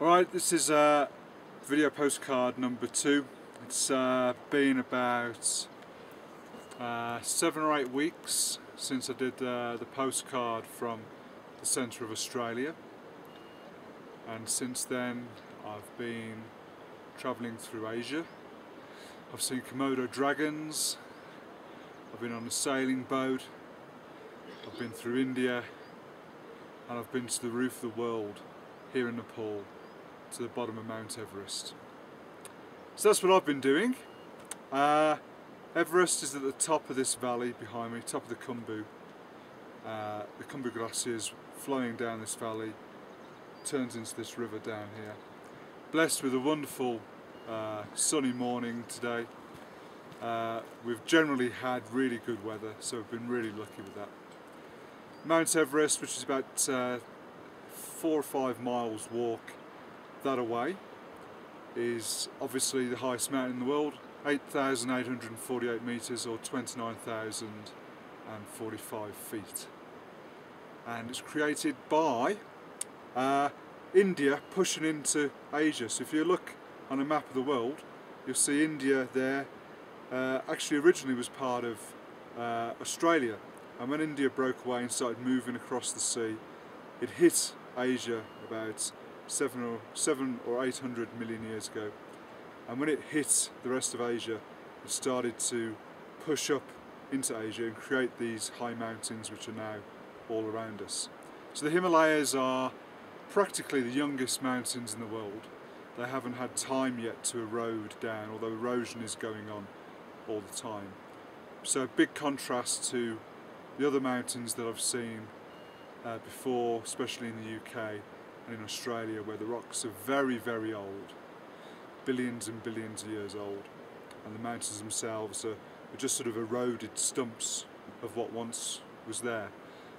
Alright, this is video postcard number 2. It's been about 7 or 8 weeks since I did the postcard from the centre of Australia, and since then I've been travelling through Asia. I've seen Komodo dragons, I've been on a sailing boat, I've been through India, and I've been to the roof of the world here in Nepal, to the bottom of Mount Everest. So that's what I've been doing. Everest is at the top of this valley behind me, top of the Khumbu. The Khumbu glacier is flowing down this valley, turns into this river down here. Blessed with a wonderful sunny morning today. We've generally had really good weather, so we've been really lucky with that. Mount Everest, which is about 4 or 5 miles walk that away, is obviously the highest mountain in the world, 8,848 metres or 29,045 feet. And it's created by India pushing into Asia. So if you look on a map of the world, you'll see India there. Actually originally was part of Australia, and when India broke away and started moving across the sea, it hit Asia about 700 or 800 million years ago, and when it hit the rest of Asia, it started to push up into Asia and create these high mountains which are now all around us. So the Himalayas are practically the youngest mountains in the world. They haven't had time yet to erode down, although erosion is going on all the time. So a big contrast to the other mountains that I've seen before, especially in the UK and in Australia, where the rocks are very, very old, billions and billions of years old, and the mountains themselves are just sort of eroded stumps of what once was there.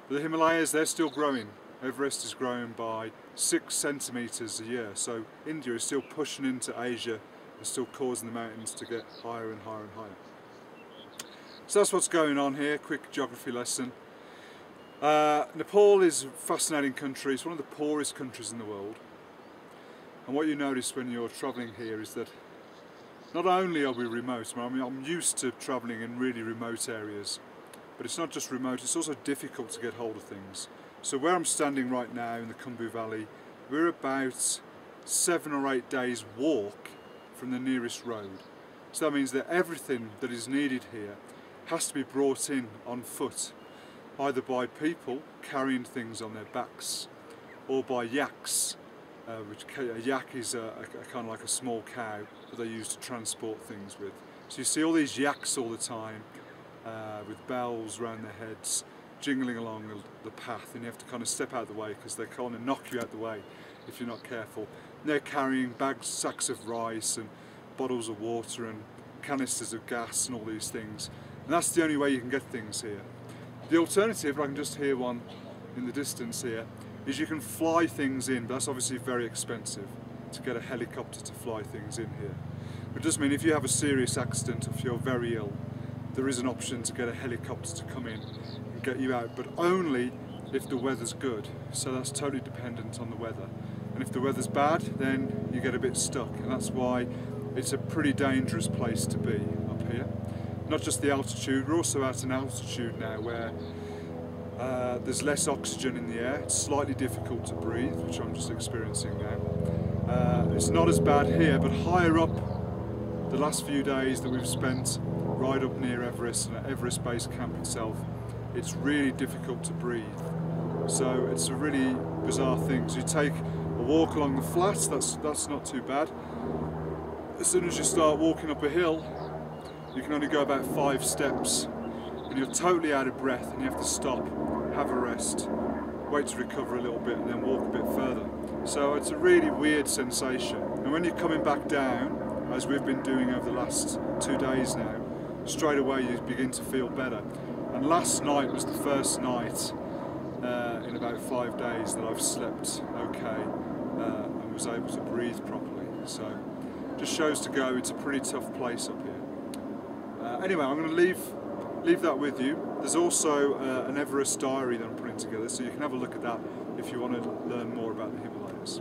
But the Himalayas, they're still growing. Everest is growing by 6 centimetres a year, so India is still pushing into Asia and still causing the mountains to get higher and higher and higher. So that's what's going on here. Quick geography lesson. Nepal is a fascinating country. It's one of the poorest countries in the world, and what you notice when you're travelling here is that not only are we remote, I mean, I'm used to travelling in really remote areas, but it's not just remote, it's also difficult to get hold of things. So where I'm standing right now in the Khumbu Valley, we're about 7 or 8 days walk from the nearest road. So that means that everything that is needed here has to be brought in on foot, either by people carrying things on their backs or by yaks, which a yak is a kind of like a small cow that they use to transport things with. So you see all these yaks all the time with bells around their heads, jingling along the path, and you have to kind of step out of the way because they kind of knock you out the way if you're not careful. And they're carrying bags, sacks of rice and bottles of water and canisters of gas and all these things. And that's the only way you can get things here. The alternative, I can just hear one in the distance here, is you can fly things in, but that's obviously very expensive to get a helicopter to fly things in here. But it does mean if you have a serious accident, if you're very ill, there is an option to get a helicopter to come in and get you out, but only if the weather's good. So that's totally dependent on the weather. And if the weather's bad, then you get a bit stuck, and that's why it's a pretty dangerous place to be up here. Not just the altitude, we're also at an altitude now where there's less oxygen in the air. It's slightly difficult to breathe, which I'm just experiencing now. It's not as bad here, but higher up, the last few days that we've spent right up near Everest and at Everest Base Camp itself, it's really difficult to breathe. So it's a really bizarre thing. So you take a walk along the flats, that's not too bad. As soon as you start walking up a hill, you can only go about 5 steps and you're totally out of breath, and you have to stop, have a rest, wait to recover a little bit and then walk a bit further. So it's a really weird sensation. And when you're coming back down, as we've been doing over the last 2 days now, straight away you begin to feel better. And last night was the first night in about 5 days that I've slept okay and was able to breathe properly. So just shows to go, it's a pretty tough place up here. Anyway, I'm going to leave that with you. There's also an Everest diary that I'm putting together, so you can have a look at that if you want to learn more about the Himalayas.